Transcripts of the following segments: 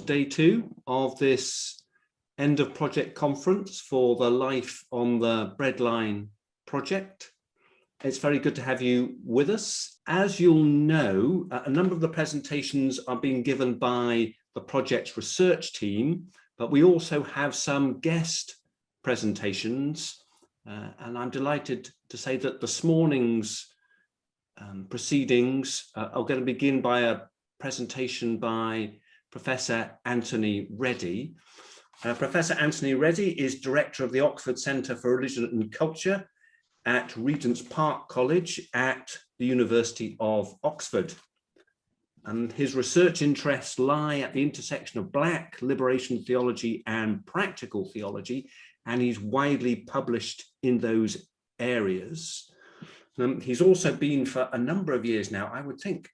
day 2 of this end of project conference for the Life on the Breadline project. It's very good to have you with us. As you'll know, a number of the presentations are being given by the project's research team, but we also have some guest presentations. And I'm delighted to say that this morning's proceedings are going to begin by a presentation by Professor Anthony Reddie. Professor Anthony Reddie is Director of the Oxford Centre for Religion and Culture at Regent's Park College at the University of Oxford. And his research interests lie at the intersection of Black liberation theology and practical theology, and he's widely published in those areas. He's also been for a number of years now, I would think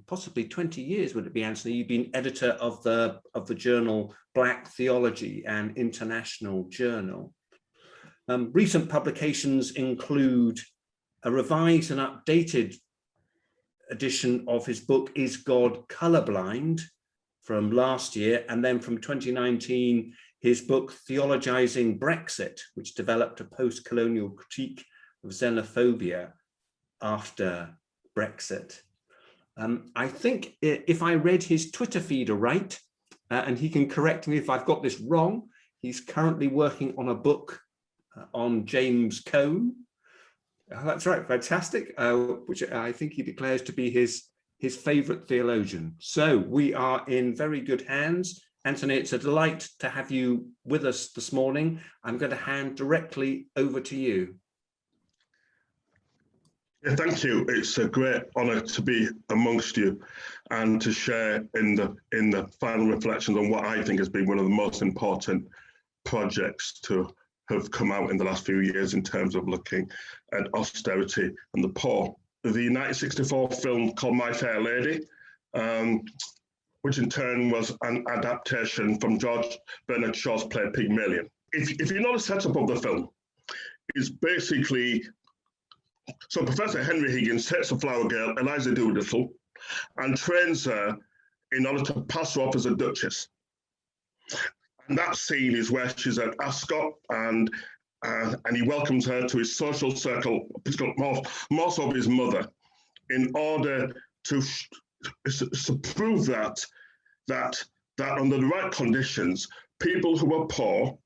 possibly 20 years, would it be, Anthony? You've been editor of the journal Black Theology, an international journal. Recent publications include a revised and updated edition of his book, Is God Colorblind, from last year, and then from 2019, his book, Theologizing Brexit, which developed a post-colonial critique of xenophobia after Brexit. I think if I read his Twitter feed right, and he can correct me if I've got this wrong, he's currently working on a book on James Cone. That's right, fantastic, which I think he declares to be his favorite theologian. So we are in very good hands. Anthony, it's a delight to have you with us this morning. I'm going to hand directly over to you. Yeah, thank you. It's a great honour to be amongst you and to share in the final reflections on what I think has been one of the most important projects to have come out in the last few years in terms of looking at austerity and the poor. The 1964 film called My Fair Lady, which in turn was an adaptation from George Bernard Shaw's play Pygmalion. If you know the setup of the film, it's basically, so Professor Henry Higgins takes a flower girl, Eliza Doolittle, and trains her in order to pass her off as a duchess. And that scene is where she's at Ascot, and he welcomes her to his social circle, more so of his mother, in order to prove that under the right conditions, people who are poor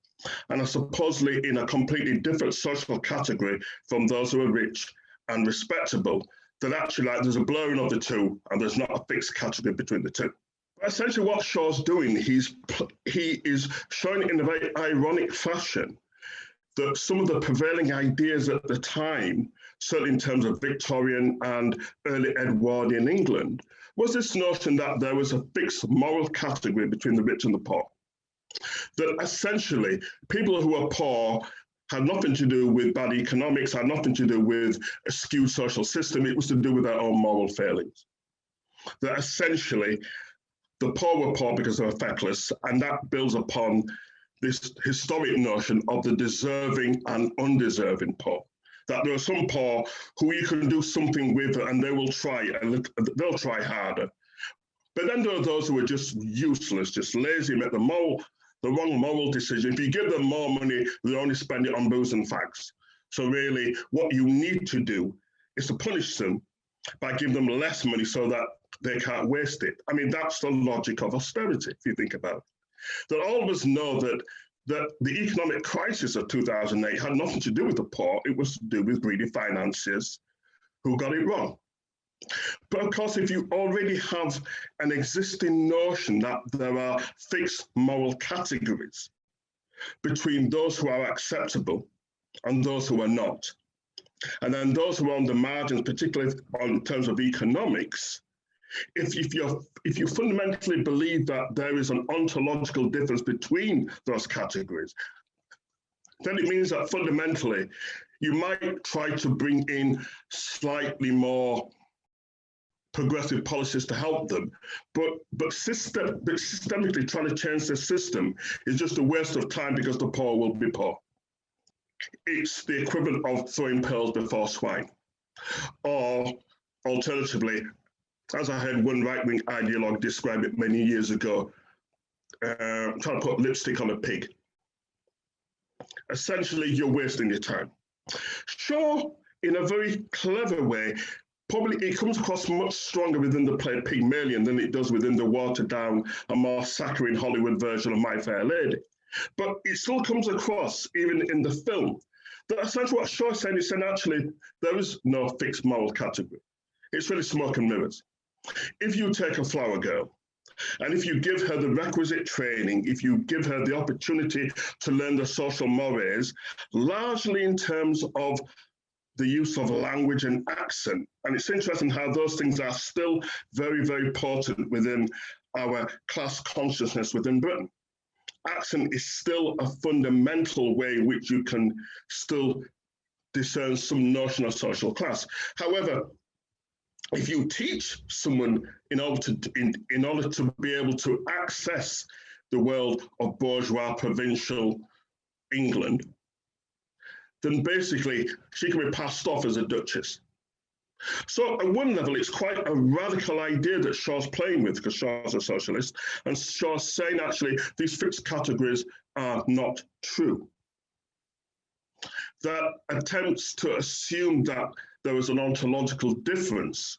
and are supposedly in a completely different social category from those who are rich and respectable, that actually there's a blurring of the two and there's not a fixed category between the two. Essentially what Shaw's doing, he is showing in a very ironic fashion that some of the prevailing ideas at the time, certainly in terms of Victorian and early Edwardian England, was this notion that there was a fixed moral category between the rich and the poor. That essentially people who are poor had nothing to do with bad economics, had nothing to do with a skewed social system, it was to do with their own moral failings. That essentially the poor were poor because they were feckless, and that builds upon this historic notion of the deserving and undeserving poor. That there are some poor who you can do something with and they will try, and they'll try harder. But then there are those who are just useless, just lazy, make the wrong moral decision. If you give them more money, they only spend it on booze and fags. So really, what you need to do is to punish them by giving them less money so that they can't waste it. I mean, that's the logic of austerity, if you think about it. That all of us know that the economic crisis of 2008 had nothing to do with the poor, it was to do with greedy financiers who got it wrong. But of course, if you already have an existing notion that there are fixed moral categories between those who are acceptable and those who are not, and then those who are on the margins, particularly in terms of economics, if you fundamentally believe that there is an ontological difference between those categories, then it means that fundamentally you might try to bring in slightly more progressive policies to help them, but systemically trying to change the system is just a waste of time because the poor will be poor. It's the equivalent of throwing pearls before swine. Or alternatively, as I heard one right-wing ideologue describe it many years ago, trying to put lipstick on a pig. Essentially, you're wasting your time. Shaw, in a very clever way, probably it comes across much stronger within the play Pygmalion than it does within the watered down and more saccharine Hollywood version of My Fair Lady. But it still comes across, even in the film, that essentially what Shaw is saying actually, there is no fixed moral category. It's really smoke and mirrors. If you take a flower girl, and if you give her the requisite training, if you give her the opportunity to learn the social mores, largely in terms of the use of language and accent, and it's interesting how those things are still very, very potent within our class consciousness within Britain. Accent is still a fundamental way in which you can still discern some notion of social class. However, if you teach someone in order to be able to access the world of bourgeois provincial England, then basically she can be passed off as a duchess. So at one level, it's quite a radical idea that Shaw's playing with, because Shaw's a socialist, and Shaw's saying actually these fixed categories are not true. That attempts to assume that there is an ontological difference,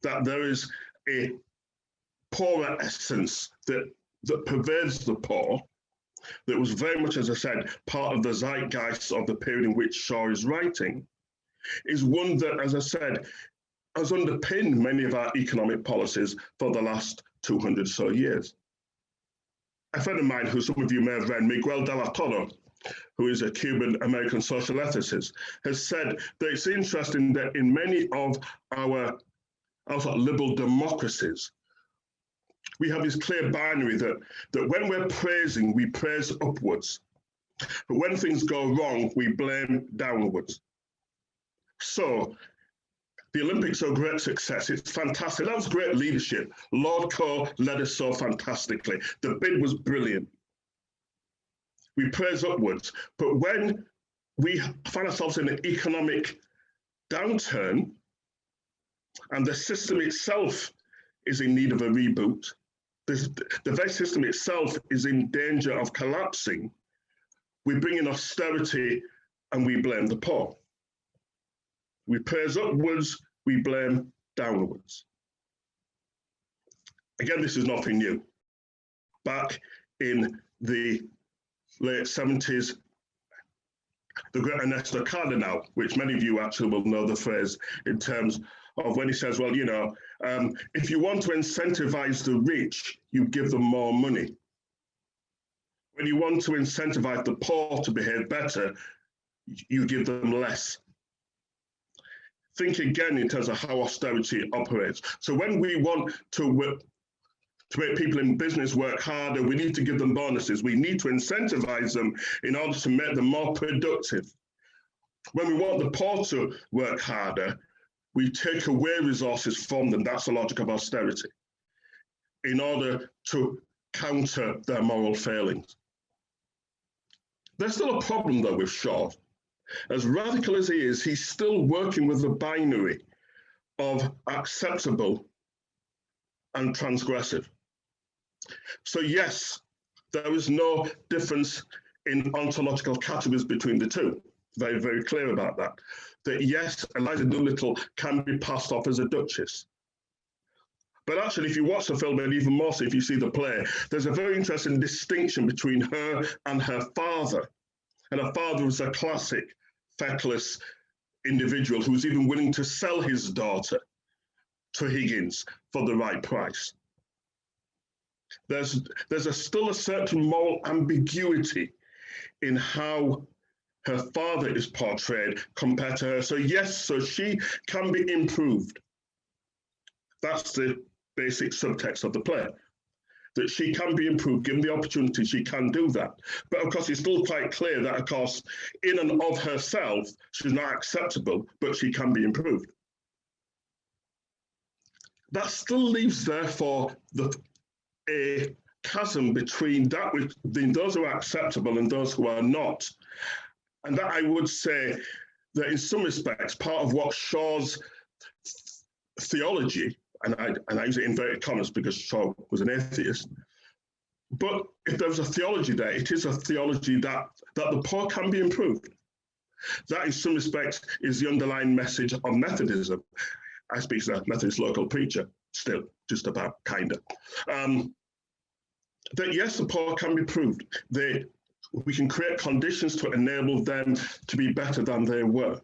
that there is a poorer essence that pervades the poor, that was very much, as I said, part of the zeitgeist of the period in which Shaw is writing, is one that, as I said, has underpinned many of our economic policies for the last 200 so years. A friend of mine, who some of you may have read, Miguel de la Toro, who is a Cuban-American social ethicist, has said that it's interesting that in many of our liberal democracies, we have this clear binary that when we're praising, we praise upwards. But when things go wrong, we blame downwards. So the Olympics are a great success. It's fantastic. That was great leadership. Lord Coe led us so fantastically. The bid was brilliant. We praise upwards. But when we find ourselves in an economic downturn and the system itself is in need of a reboot, the very system itself is in danger of collapsing, we bring in austerity and we blame the poor. We praise upwards, we blame downwards. Again, this is nothing new. Back in the late 70s, the great Ernesto Cardenal, which many of you actually will know the phrase in terms of when he says, well, you know, if you want to incentivize the rich, you give them more money. When you want to incentivize the poor to behave better, you give them less. Think again in terms of how austerity operates. So when we want to make people in business work harder, we need to give them bonuses. We need to incentivize them in order to make them more productive. When we want the poor to work harder, we take away resources from them. That's the logic of austerity, in order to counter their moral failings. There's still a problem, though, with Shaw. As radical as he is, he's still working with the binary of acceptable and transgressive. So yes, there is no difference in ontological categories between the two. Very, very clear about that. That yes, Eliza Doolittle can be passed off as a duchess. But actually, if you watch the film, and even more so if you see the play, there's a very interesting distinction between her and her father. And her father was a classic, feckless individual who was even willing to sell his daughter to Higgins for the right price. There's still a certain moral ambiguity in how her father is portrayed compared to her. So yes, so she can be improved. That's the basic subtext of the play, that she can be improved, given the opportunity, she can do that. But of course, it's still quite clear that, of course, in and of herself, she's not acceptable, but she can be improved. That still leaves, therefore, a chasm between those who are acceptable and those who are not. And that, I would say, that in some respects, part of what Shaw's theology, and I use it in inverted commas because Shaw was an atheist, But if there's a theology there, it is a theology that the poor can be improved. That, in some respects, is the underlying message of Methodism. I speak as a Methodist local preacher, still, just about, kind of. That yes, the poor can be improved. We can create conditions to enable them to be better than they were.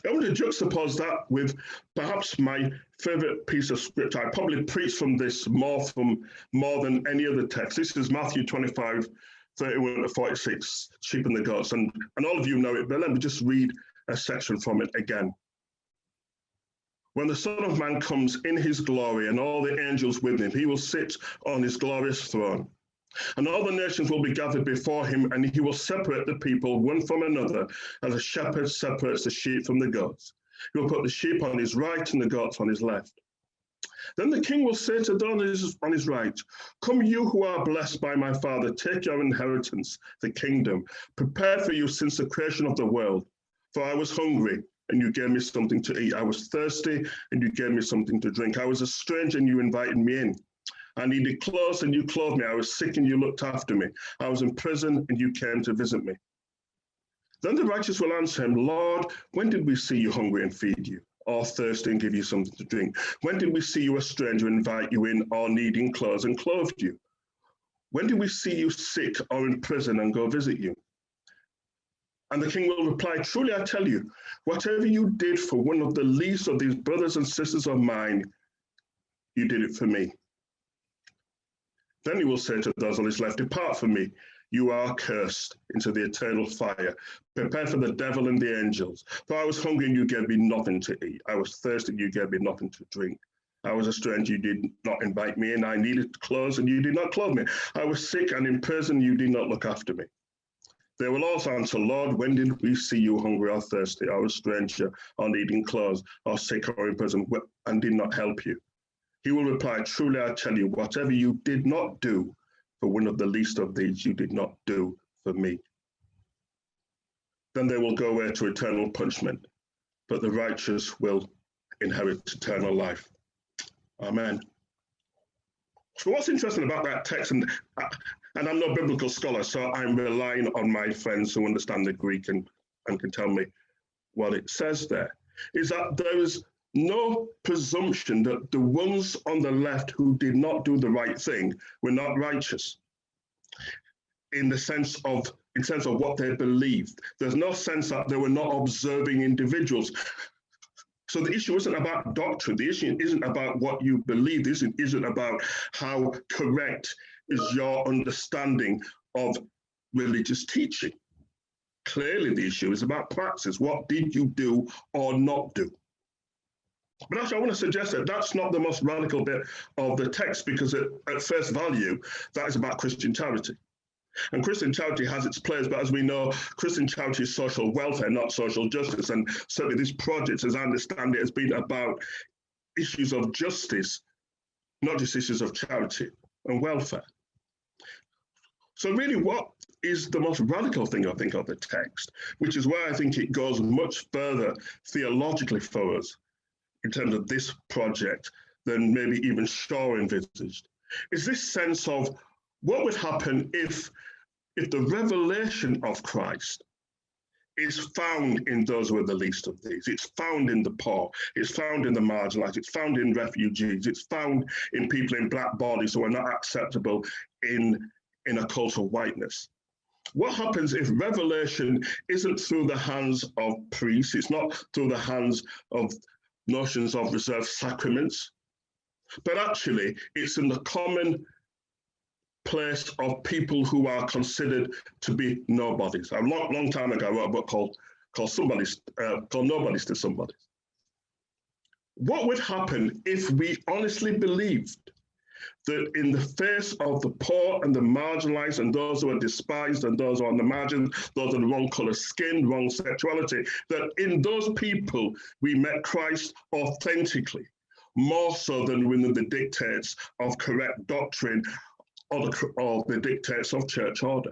I want to juxtapose that with perhaps my favorite piece of scripture. I probably preach from this more than any other text. This is Matthew 25, 31 to 46, sheep and the goats. And all of you know it, but let me just read a section from it again. When the Son of Man comes in his glory and all the angels with him, he will sit on his glorious throne. And all the nations will be gathered before him, and he will separate the people one from another, as a shepherd separates the sheep from the goats. He will put the sheep on his right and the goats on his left. Then the king will say to those on his right, "Come, you who are blessed by my Father, take your inheritance, the kingdom, prepared for you since the creation of the world. For I was hungry, and you gave me something to eat. I was thirsty, and you gave me something to drink. I was a stranger, and you invited me in. I needed clothes, and you clothed me. I was sick, and you looked after me. I was in prison, and you came to visit me." Then the righteous will answer him, "Lord, when did we see you hungry and feed you, or thirsty and give you something to drink? When did we see you a stranger and invite you in, or needing clothes and clothed you? When did we see you sick or in prison and go visit you?" And the king will reply, "Truly I tell you, whatever you did for one of the least of these brothers and sisters of mine, you did it for me." Then he will say to those on his left, "Depart from me, you are cursed, into the eternal fire, prepared for the devil and the angels. For I was hungry, and you gave me nothing to eat. I was thirsty, and you gave me nothing to drink. I was a stranger, you did not invite me in. I needed clothes, and you did not clothe me. I was sick and in prison, you did not look after me." They will also answer, "Lord, when did we see you hungry or thirsty, or a stranger, or needing clothes, or sick or in prison, and did not help you?" He will reply, "Truly I tell you, whatever you did not do for one of the least of these, you did not do for me." Then they will go away to eternal punishment, but the righteous will inherit eternal life. Amen. So what's interesting about that text, and I'm no biblical scholar, so I'm relying on my friends who understand the Greek and can tell me what it says there, is that there is no presumption that the ones on the left who did not do the right thing were not righteous in the sense of what they believed. There's no sense that they were not observing individuals. So the issue isn't about doctrine. The issue isn't about what you believe. This isn't about how correct is your understanding of religious teaching. Clearly, the issue is about practice. What did you do or not do? But actually, I want to suggest that that's not the most radical bit of the text, because at first value, that is about Christian charity. And Christian charity has its place, but as we know, Christian charity is social welfare, not social justice. And certainly this project, as I understand it, has been about issues of justice, not just issues of charity and welfare. So really, what is the most radical thing, I think, of the text, which is where I think it goes much further theologically for us in terms of this project than maybe even Shaw envisaged, is this sense of what would happen if the revelation of Christ is found in those who are the least of these. It's found in the poor, it's found in the marginalized, it's found in refugees, it's found in people in black bodies who are not acceptable in a cult of whiteness. What happens if revelation isn't through the hands of priests, it's not through the hands of notions of reserved sacraments, but actually it's in the common place of people who are considered to be nobodies. A long time ago, I wrote a book called Nobodies to Somebodies. What would happen if we honestly believed that in the face of the poor and the marginalized and those who are despised and those who are on the margins, those of the wrong color skin, wrong sexuality, that in those people we met Christ authentically, more so than within the dictates of correct doctrine or the dictates of church order?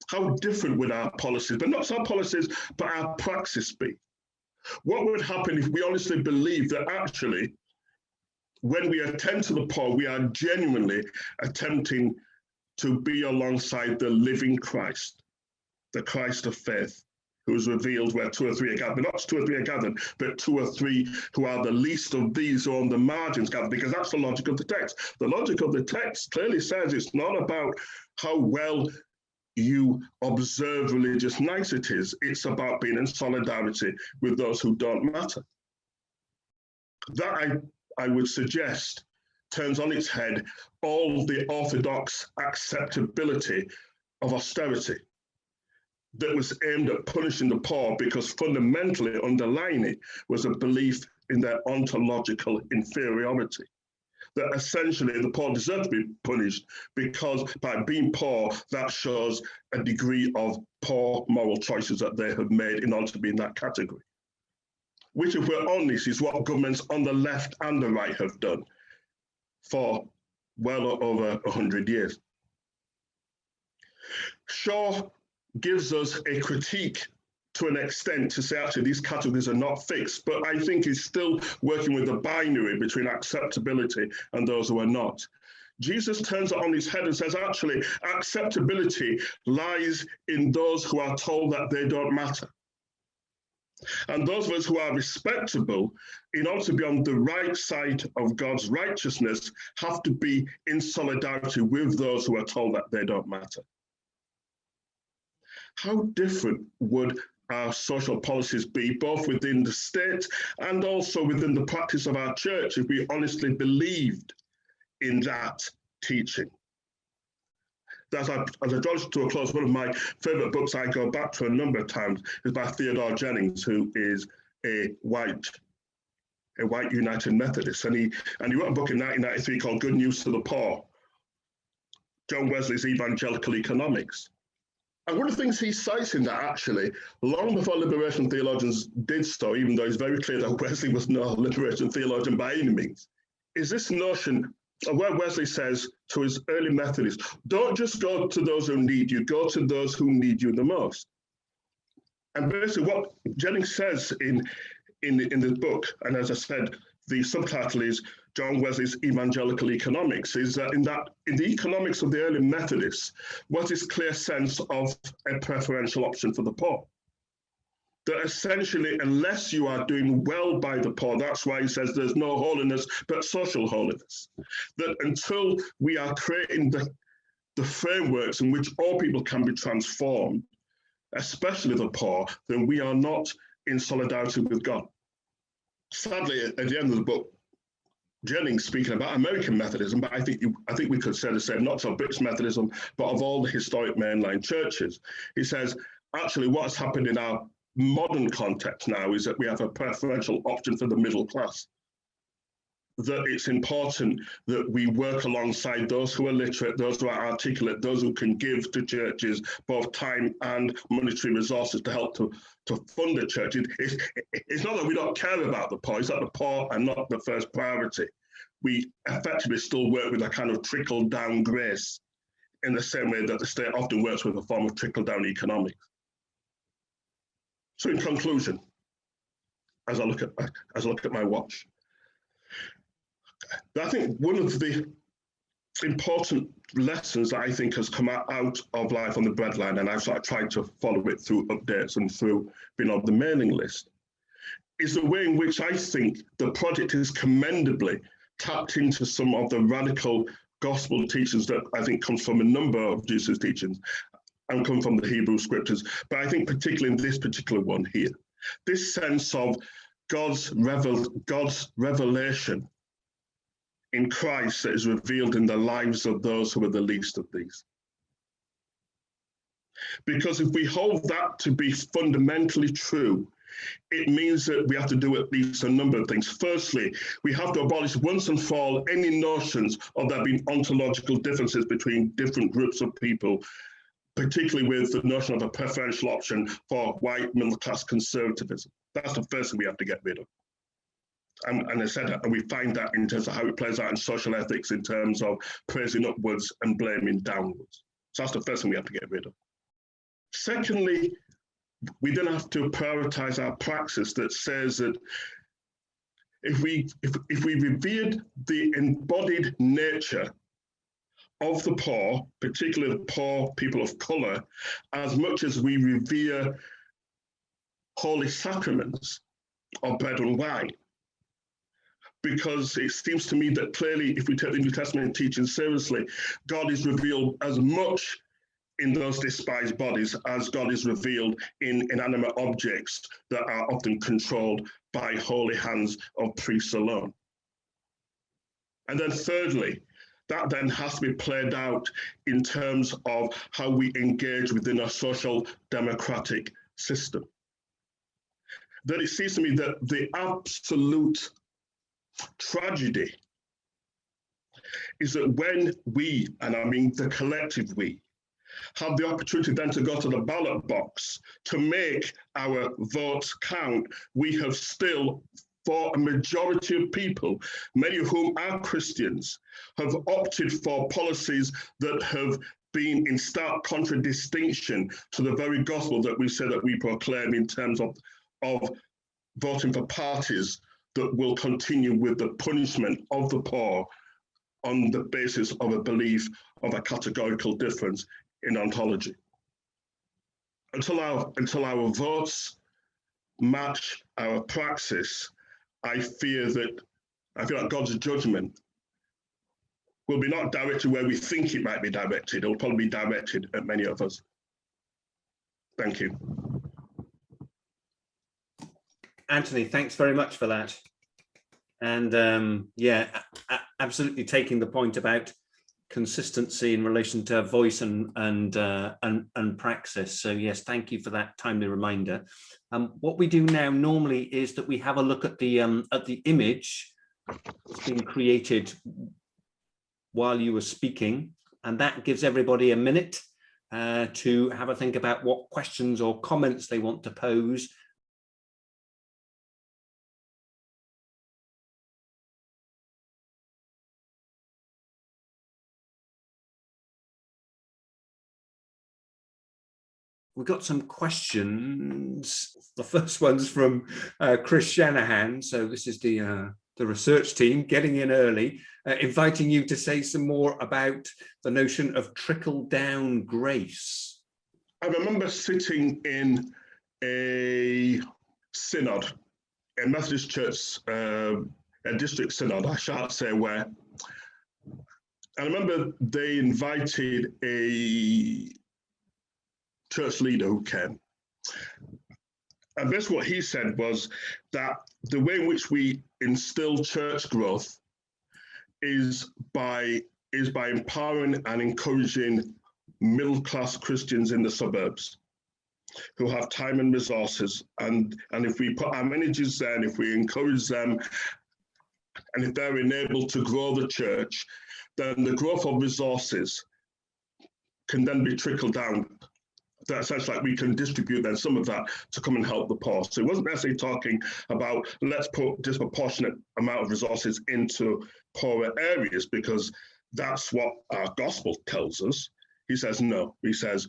How different would our policies, but not our policies, but our praxis be? What would happen if we honestly believed that actually when we attend to the poor, we are genuinely attempting to be alongside the living Christ, the Christ of faith, who is revealed where two or three are gathered. Not two or three are gathered, but two or three who are the least of these who are on the margins gathered, because that's the logic of the text. The logic of the text clearly says it's not about how well you observe religious niceties. It's about being in solidarity with those who don't matter. That, I would suggest, turns on its head all the orthodox acceptability of austerity that was aimed at punishing the poor, because fundamentally underlying it was a belief in their ontological inferiority. That essentially the poor deserve to be punished because by being poor, that shows a degree of poor moral choices that they have made in order to be in that category. Which, if we're honest, is what governments on the left and the right have done for well over 100 years. Shaw gives us a critique to an extent to say, actually, these categories are not fixed, but I think he's still working with the binary between acceptability and those who are not. Jesus turns it on his head and says, actually, acceptability lies in those who are told that they don't matter. And those of us who are respectable, in order to be on the right side of God's righteousness, have to be in solidarity with those who are told that they don't matter. How different would our social policies be, both within the state and also within the practice of our church, if we honestly believed in that teaching? As I draw to a close, one of my favorite books I go back to a number of times is by Theodore Jennings, who is a white United Methodist. And he wrote a book in 1993 called Good News to the Poor, John Wesley's Evangelical Economics. And one of the things he cites in that, actually, long before liberation theologians did so, even though it's very clear that Wesley was no liberation theologian by any means, is this notion of where Wesley says to his early Methodists, don't just go to those who need you, go to those who need you the most. And basically what Jennings says in the book, and as I said, the subtitle is John Wesley's Evangelical Economics, is that in the economics of the early Methodists was this clear sense of a preferential option for the poor. That essentially, unless you are doing well by the poor, that's why he says there's no holiness but social holiness. That until we are creating the frameworks in which all people can be transformed, especially the poor, then we are not in solidarity with God. Sadly, at the end of the book, Jennings speaking about American Methodism, but I think we could say the same, not of British Methodism, but of all the historic mainline churches. He says, actually, what has happened in our modern context now is that we have a preferential option for the middle class. That it's important that we work alongside those who are literate, those who are articulate, those who can give to churches both time and monetary resources to help to fund the church. It's not that we don't care about the poor, it's that the poor are not the first priority. We effectively still work with a kind of trickle-down grace in the same way that the state often works with a form of trickle-down economics. So in conclusion, as I look at my watch, I think one of the important lessons that I think has come out of Life on the Breadline, and I've sort of tried to follow it through updates and through being on the mailing list, is the way in which I think the project is commendably tapped into some of the radical gospel teachings that I think comes from a number of Jesus' teachings and come from the Hebrew scriptures, but I think particularly in this particular one here, this sense of God's revelation in Christ that is revealed in the lives of those who are the least of these. Because if we hold that to be fundamentally true, it means that we have to do at least a number of things. Firstly, we have to abolish once and for all any notions of there being ontological differences between different groups of people, particularly with the notion of a preferential option for white middle-class conservatism. That's the first thing we have to get rid of. And I said that, and we find that in terms of how it plays out in social ethics, in terms of praising upwards and blaming downwards. So that's the first thing we have to get rid of. Secondly, we then have to prioritize our praxis that says that if we revered the embodied nature of the poor, particularly the poor people of colour, as much as we revere holy sacraments of bread and wine. Because it seems to me that clearly, if we take the New Testament teaching seriously, God is revealed as much in those despised bodies as God is revealed in inanimate objects that are often controlled by holy hands of priests alone. And then thirdly, that then has to be played out in terms of how we engage within a social democratic system. That it seems to me that the absolute tragedy is that when we, and I mean the collective we, have the opportunity then to go to the ballot box to make our votes count, we have still, for a majority of people, many of whom are Christians, have opted for policies that have been in stark contradistinction to the very gospel that we say that we proclaim in terms of voting for parties that will continue with the punishment of the poor on the basis of a belief of a categorical difference in ontology. Until our votes match our praxis, I feel like God's judgment will be not directed where we think it might be directed. It will probably be directed at many of us. Thank you. Anthony, thanks very much for that. And yeah, absolutely taking the point about consistency in relation to voice and praxis. So yes, thank you for that timely reminder. What we do now normally is that we have a look at the image that's been created while you were speaking, and that gives everybody a minute to have a think about what questions or comments they want to pose. We've got some questions. The first one's from Chris Shanahan. So this is the research team getting in early, inviting you to say some more about the notion of trickle-down grace. I remember sitting in a synod, a Methodist church, a district synod, I shan't say where. I remember they invited a church leader who came. And basically what he said was that the way in which we instill church growth is by empowering and encouraging middle-class Christians in the suburbs who have time and resources. And if we put our energies there, and if we encourage them, and if they're enabled to grow the church, then the growth of resources can then be trickled down. That sounds like we can distribute then some of that to come and help the poor. So it wasn't necessarily talking about let's put disproportionate amount of resources into poorer areas, because that's what our gospel tells us. He says no. He says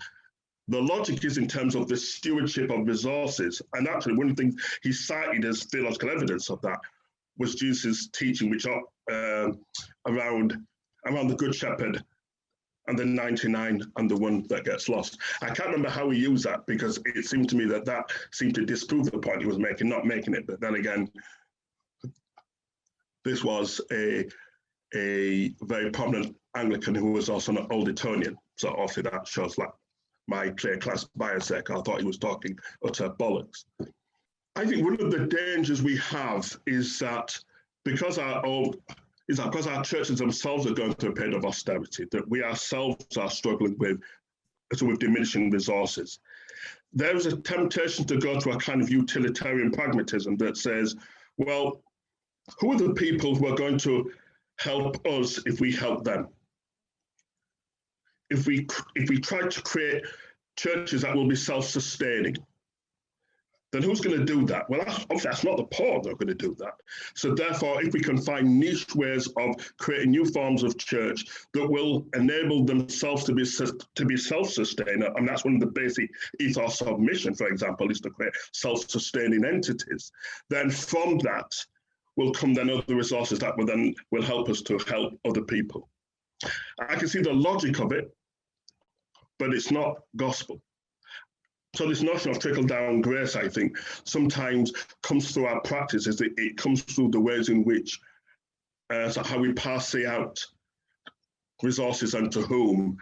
the logic is in terms of the stewardship of resources. And actually one of the things he cited as theological evidence of that was Jesus' teaching, which are around the Good Shepherd and the 99 and the one that gets lost. I can't remember how he used that, because it seemed to me that seemed to disprove the point he was making, not making it. But then again, this was a very prominent Anglican who was also an Old Etonian. So obviously that shows like my clear class bias there. I thought he was talking utter bollocks. I think one of the dangers we have is that because our churches themselves are going through a period of austerity, that we ourselves are struggling with diminishing resources. There is a temptation to go to a kind of utilitarian pragmatism that says, well, who are the people who are going to help us if we help them? If we try to create churches that will be self-sustaining, then who's going to do that? Well, obviously that's not the poor that are going to do that. So therefore, if we can find niche ways of creating new forms of church that will enable themselves to be self-sustaining, and that's one of the basic ethos of mission, for example, is to create self-sustaining entities, then from that, will come then other resources that will help us to help other people. I can see the logic of it, but it's not gospel. So this notion of trickle-down grace, I think, sometimes comes through our practice. It comes through the ways in which, so how we pass out resources and to whom,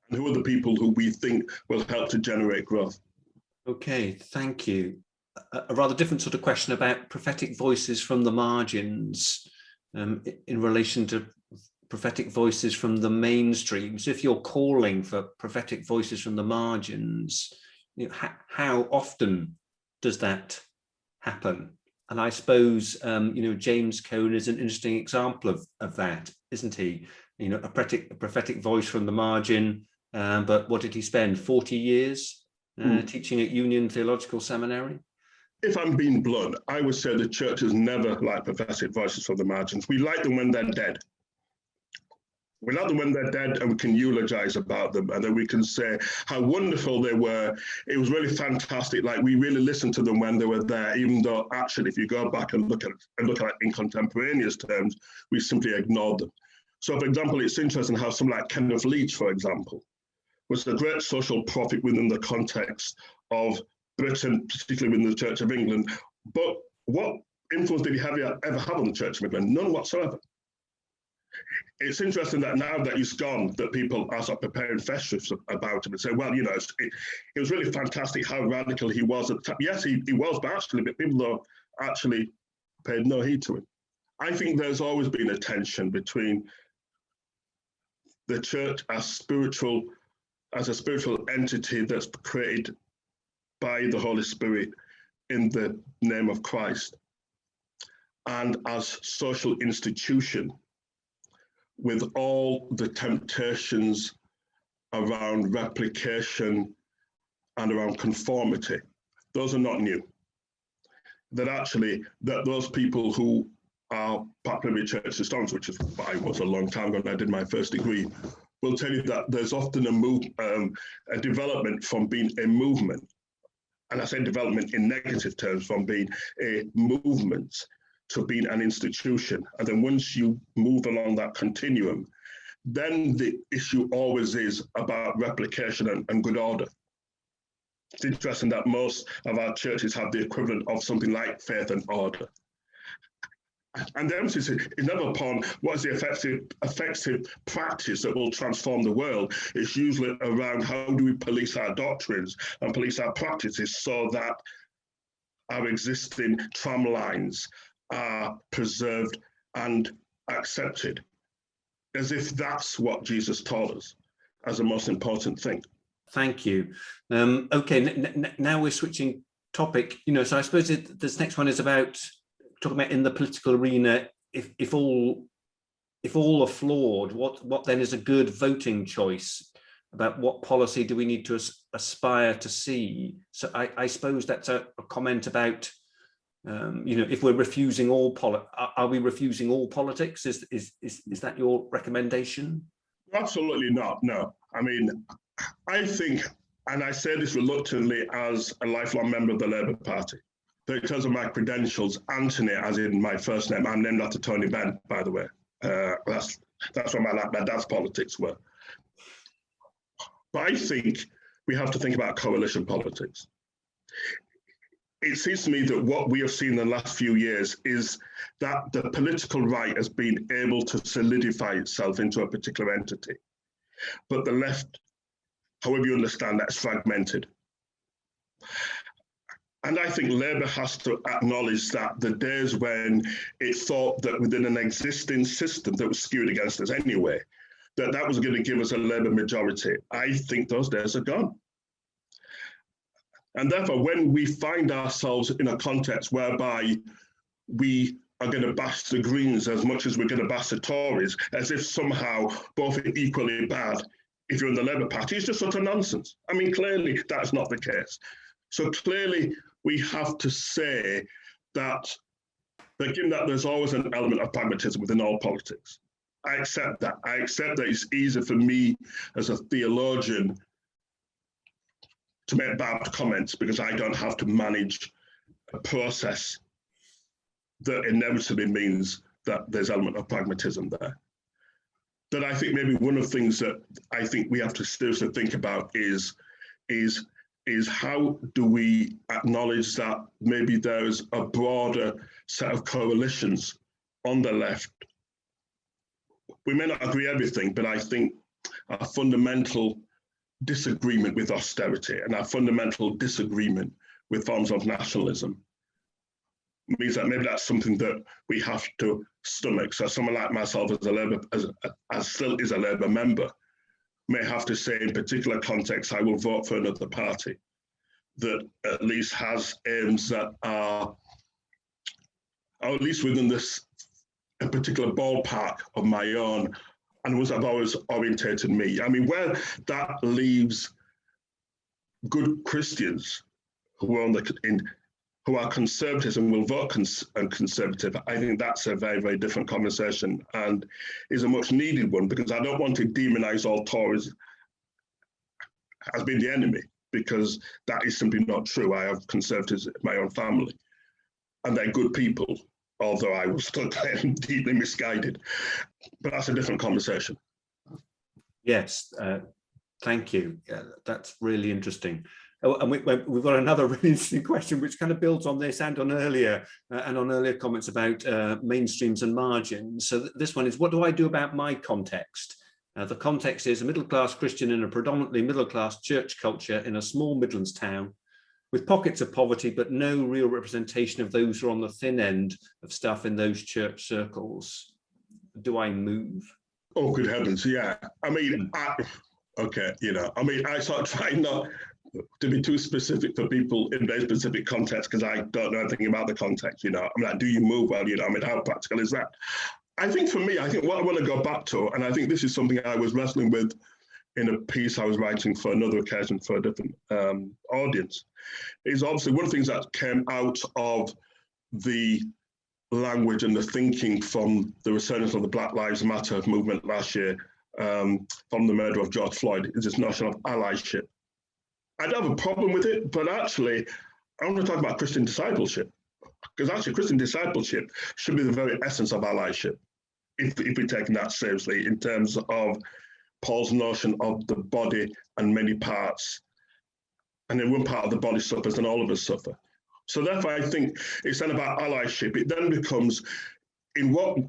and who are the people who we think will help to generate growth. Okay, thank you. A rather different sort of question about prophetic voices from the margins in relation to prophetic voices from the mainstream. So if you're calling for prophetic voices from the margins, how often does that happen? And I suppose, James Cone is an interesting example of that, isn't he? A prophetic voice from the margin, but what did he spend? 40 years teaching at Union Theological Seminary? If I'm being blunt, I would say the church has never liked prophetic voices from the margins. We like them when they're dead. We like them when they're dead, and we can eulogize about them, and then we can say how wonderful they were. It was really fantastic. Like, we really listened to them when they were there, even though actually, if you go back and look at it in contemporaneous terms, we simply ignored them. So, for example, it's interesting how someone like Kenneth Leach, for example, was a great social prophet within the context of Britain, particularly within the Church of England. But what influence did he ever have on the Church of England? None whatsoever. It's interesting that now that he's gone, that people are sort of preparing festivals about him and say, well, it was really fantastic how radical he was at the time. Yes, he was, but actually, people though actually paid no heed to him. I think there's always been a tension between the church as a spiritual entity that's created by the Holy Spirit in the name of Christ, and as social institution, with all the temptations around replication and around conformity. Those are not new. That those people who are Papillary Church historians, which is what I was a long time ago when I did my first degree, will tell you that there's often a development from being a movement, and I say development in negative terms, from being a movement to being an institution. And then once you move along that continuum, then the issue always is about replication and good order. It's interesting that most of our churches have the equivalent of something like faith and order. And the emphasis is never upon what is the effective practice that will transform the world. It's usually around how do we police our doctrines and police our practices so that our existing tram lines are preserved and accepted, as if that's what Jesus taught us as the most important thing. Thank you. Okay, now we're switching topic. So I suppose this next one is about talking about in the political arena. If all are flawed, what then is a good voting choice? About what policy do we need to aspire to see? So I suppose that's a comment about. If we're refusing are we refusing all politics? Is that your recommendation? Absolutely not. No. I mean, I think, and I say this reluctantly as a lifelong member of the Labour Party, because of my credentials, Anthony, as in my first name, I'm named after Tony Benn, by the way. That's where my dad's politics were. But I think we have to think about coalition politics. It seems to me that what we have seen in the last few years is that the political right has been able to solidify itself into a particular entity. But the left, however you understand that, is fragmented. And I think Labour has to acknowledge that the days when it thought that within an existing system that was skewed against us anyway, that was going to give us a Labour majority, I think those days are gone. And therefore, when we find ourselves in a context whereby we are going to bash the Greens as much as we're going to bash the Tories, as if somehow both are equally bad if you're in the Labour Party, it's just sort of nonsense. I mean, clearly that's not the case. So clearly we have to say that given that there's always an element of pragmatism within all politics, I accept that. I accept that it's easy for me as a theologian to make bad comments because I don't have to manage a process that inevitably means that there's an element of pragmatism there. That I think maybe one of the things that I think we have to seriously think about is how do we acknowledge that maybe there's a broader set of coalitions on the left. We may not agree everything, but I think a fundamental disagreement with austerity and a fundamental disagreement with forms of nationalism means that maybe that's something that we have to stomach. So someone like myself as a Labour, as still is a Labour member, may have to say in particular contexts, I will vote for another party that at least has aims that are at least within this a particular ballpark of my own and ones that have always orientated me. I mean, where that leaves good Christians who are who are conservatives and will vote conservative, I think that's a very, very different conversation and is a much needed one, because I don't want to demonize all Tories as being the enemy, because that is simply not true. I have conservatives in my own family and they're good people, although I will still claim deeply misguided. But that's a different conversation. Yes, thank you. Yeah, that's really interesting. Oh, and we've got another really interesting question, which kind of builds on this and on earlier comments about mainstreams and margins. So this one is, what do I do about my context? The context is a middle-class Christian in a predominantly middle-class church culture in a small Midlands town with pockets of poverty, but no real representation of those who are on the thin end of stuff in those church circles. Do I move? Oh, good heavens, yeah. I mean, I sort of try not to be too specific for people in very specific contexts, because I don't know anything about the context, I'm like, do you move? Well, how practical is that? I think for me, what I want to go back to, and I think this is something I was wrestling with in a piece I was writing for another occasion for a different audience, is obviously one of the things that came out of the language and the thinking from the resurgence of the Black Lives Matter movement last year, from the murder of George Floyd, is this notion of allyship. I don't have a problem with it, but actually, I want to talk about Christian discipleship, because actually Christian discipleship should be the very essence of allyship, if we're taking that seriously in terms of Paul's notion of the body and many parts. And then one part of the body suffers, and all of us suffer. So therefore, I think it's then about allyship. It then becomes, in what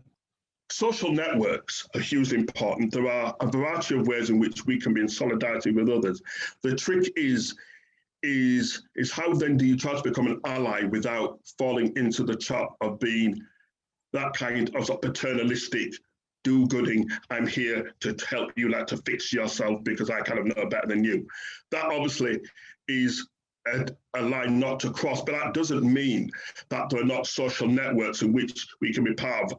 social networks are hugely important. There are a variety of ways in which we can be in solidarity with others. The trick is how then do you try to become an ally without falling into the trap of being that kind of paternalistic do-gooding, I'm here to help you, like to fix yourself because I kind of know better than you. That obviously is a line not to cross, but that doesn't mean that there are not social networks in which we can be part of. So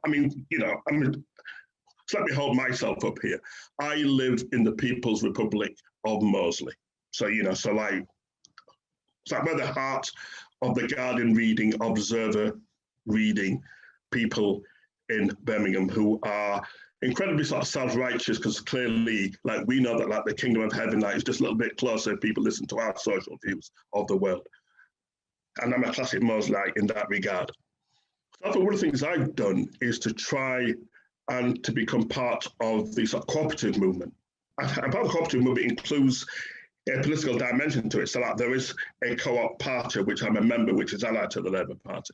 let me hold myself up here. I live in the People's Republic of Moseley. So, it's like where the heart of the Guardian reading, Observer reading people in Birmingham who are incredibly sort of self-righteous, because clearly, we know that the kingdom of heaven is just a little bit closer if people listen to our social views of the world. And I'm a classic Moseleyite in that regard. So one of the things I've done is to try and to become part of the sort of cooperative movement. And part of the cooperative movement includes a political dimension to it. So that there is a co-op party, which I'm a member, which is allied to the Labour Party.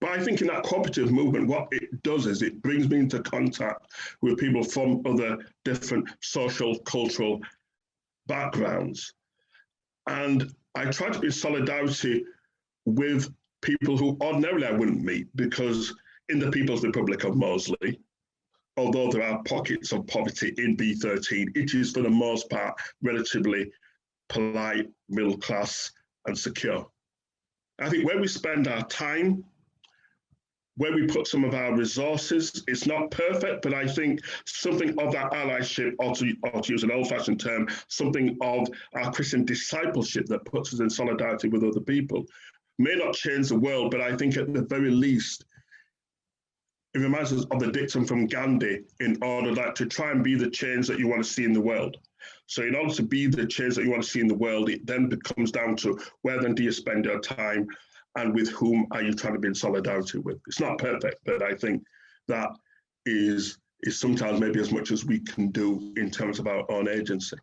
But I think in that cooperative movement, what it does is it brings me into contact with people from other different social, cultural backgrounds. And I try to be in solidarity with people who ordinarily I wouldn't meet, because in the People's Republic of Moseley, although there are pockets of poverty in B13, it is for the most part relatively polite, middle class and secure. I think where we spend our time, where we put some of our resources, it's not perfect, but I think something of that allyship, or to use an old-fashioned term, something of our Christian discipleship that puts us in solidarity with other people, may not change the world, but I think at the very least, it reminds us of the dictum from Gandhi, in order to try and be the change that you want to see in the world. So in order to be the change that you want to see in the world, it then comes down to where then do you spend your time, and with whom are you trying to be in solidarity with? It's not perfect, but I think that is sometimes maybe as much as we can do in terms of our own agency.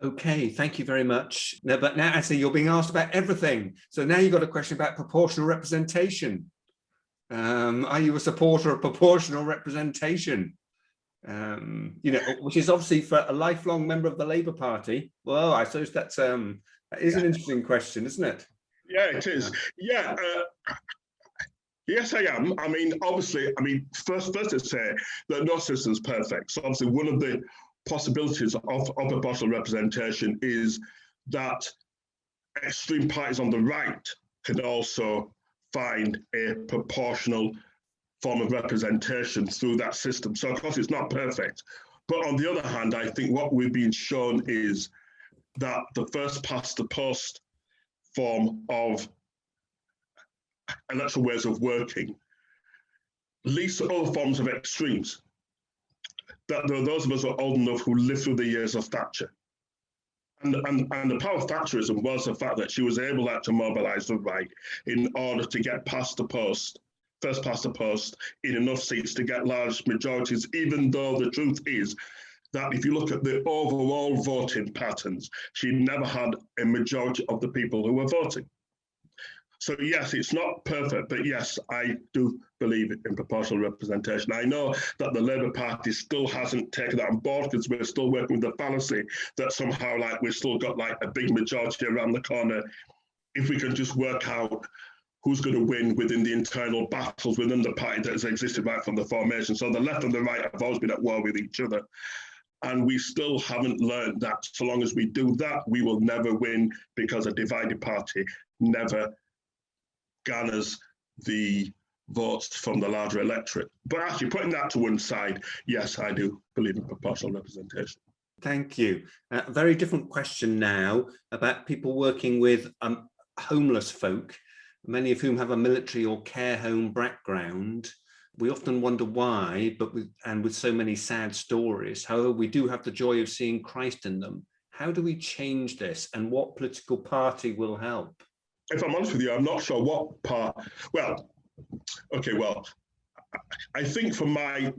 Okay, thank you very much. Now, but now, Anthony, you're being asked about everything. So now you've got a question about proportional representation. Are you a supporter of proportional representation? Which is obviously for a lifelong member of the Labour Party. Well, I suppose that is an interesting question, isn't it? Yeah, it is. Yeah. Yes, I am. I mean, obviously, first to say that no system is perfect. So obviously one of the possibilities of proportional representation is that extreme parties on the right can also find a proportional form of representation through that system. So of course it's not perfect. But on the other hand, I think what we're being shown is that the first past the post form of electoral ways of working leads to other forms of extremes. That there are those of us who are old enough who lived through the years of Thatcher. And the power of Thatcherism was the fact that she was able to mobilize the right in order to get past the post, first past the post, in enough seats to get large majorities, even though the truth is that if you look at the overall voting patterns, she never had a majority of the people who were voting. So yes, it's not perfect, but yes, I do believe in proportional representation. I know that the Labour Party still hasn't taken that on board because we're still working with the fallacy that somehow we've still got a big majority around the corner. If we can just work out who's going to win within the internal battles within the party that has existed right from the formation. So the left and the right have always been at war with each other. And we still haven't learned that so long as we do that, we will never win because a divided party never garners the votes from the larger electorate. But actually putting that to one side, yes, I do believe in proportional representation. Thank you. A very different question now about people working with homeless folk, many of whom have a military or care home background. We often wonder why, but with so many sad stories. However, we do have the joy of seeing Christ in them. How do we change this, and what political party will help? If I'm honest with you, I'm not sure what part. I think for my,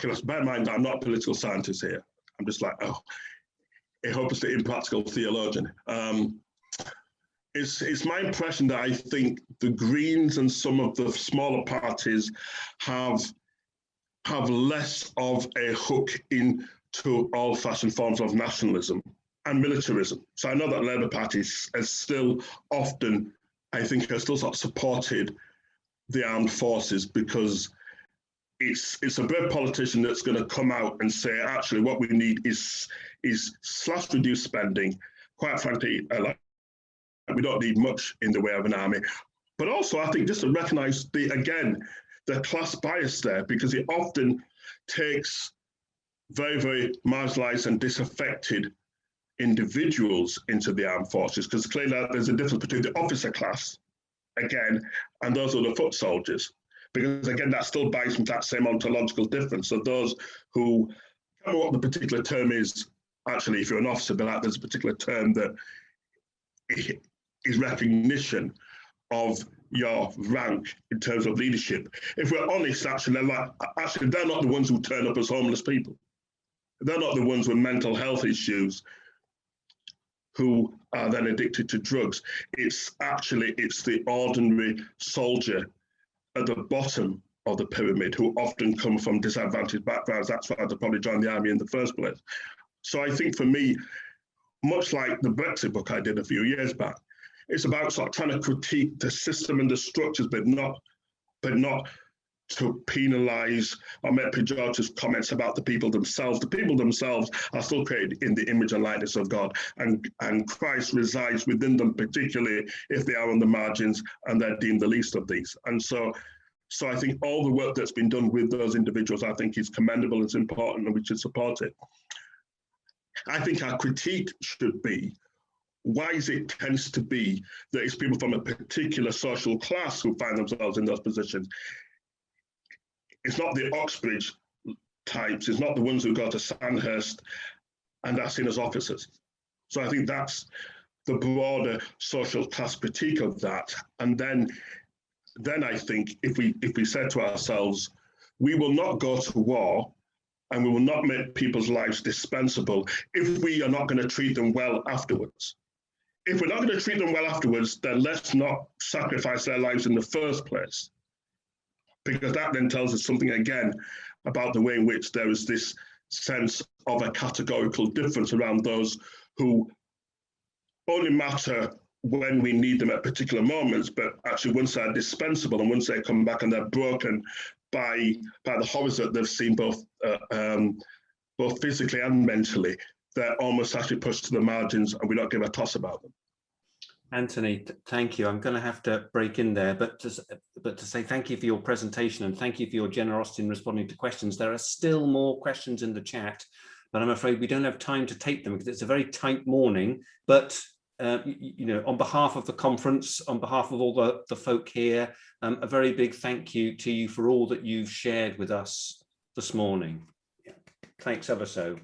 let's bear in mind that I'm not a political scientist here. I'm just a hopelessly impractical theologian. It's my impression that I think the Greens and some of the smaller parties have less of a hook into old-fashioned forms of nationalism and militarism. So I know that Labour Party has still often, I think, has still sort of supported the armed forces because it's a brave politician that's going to come out and say, actually, what we need is slash reduce spending. Quite frankly, we don't need much in the way of an army. But also, I think just to recognise the class bias there, because it often takes very, very marginalised and disaffected individuals into the armed forces, because clearly there's a difference between the officer class, again, and those are the foot soldiers. Because again, that still buys from that same ontological difference. So those who, I don't know what the particular term is, actually, if you're an officer, but there's a particular term that is recognition of your rank in terms of leadership. If we're honest, actually, they're not the ones who turn up as homeless people. They're not the ones with mental health issues who are then addicted to drugs. It's the ordinary soldier at the bottom of the pyramid who often come from disadvantaged backgrounds. That's why they probably joined the army in the first place. So I think for me, much like the Brexit book I did a few years back, it's about sort of trying to critique the system and the structures, but not to penalise or make pejorative comments about the people themselves. The people themselves are still created in the image and likeness of God, and Christ resides within them, particularly if they are on the margins and they're deemed the least of these. And so I think all the work that's been done with those individuals, I think, is commendable, it's important, and we should support it. I think our critique should be, why is it tends to be that it's people from a particular social class who find themselves in those positions? It's not the Oxbridge types, it's not the ones who go to Sandhurst and are seen as officers. So I think that's the broader social class critique of that. And then I think if we said to ourselves, we will not go to war and we will not make people's lives dispensable if we are not going to treat them well afterwards. If we're not going to treat them well afterwards, then let's not sacrifice their lives in the first place. Because that then tells us something again about the way in which there is this sense of a categorical difference around those who only matter when we need them at particular moments, but actually once they're dispensable and once they come back and they're broken by the horrors that they've seen both physically and mentally, they're almost actually pushed to the margins and we don't give a toss about them. Anthony, thank you. I'm going to have to break in there, but to say thank you for your presentation and thank you for your generosity in responding to questions. There are still more questions in the chat, but I'm afraid we don't have time to take them because it's a very tight morning. But you know, on behalf of the conference, on behalf of all the folk here, a very big thank you to you for all that you've shared with us this morning. Thanks ever so.